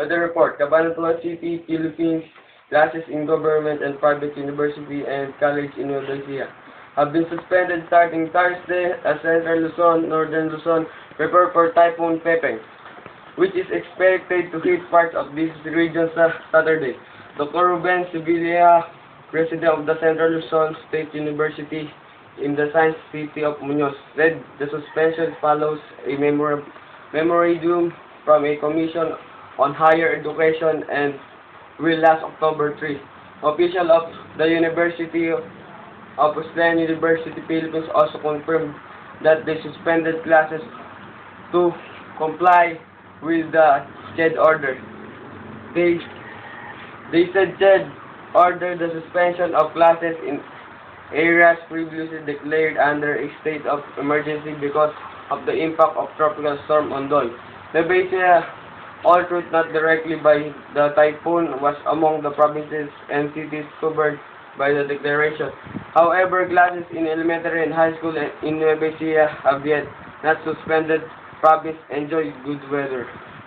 Weather report. Cabanatuan City, Philippines. Classes in government and private university and college in Nueva Ecija have been suspended starting Thursday as Central Luzon, Northern Luzon prepare for Typhoon Pepeng, which is expected to hit parts of these regions Saturday. Dr. Ruben Sibilia, president of the Central Luzon State University in the Science City of Muñoz, said the suspension follows a memorandum from a commission on higher education and will last October 3. Official of the University of Wesleyan University Philippines also confirmed that they suspended classes to comply with the SCHED order. They said SCHED ordered the suspension of classes in areas previously declared under a state of emergency because of the impact of Tropical Storm Ondol. Nueva Ecija, although not directly by the typhoon, was among the provinces and cities covered by the declaration. However, classes in elementary and high school in Nueva Ecija have yet not suspended. Province enjoy good weather.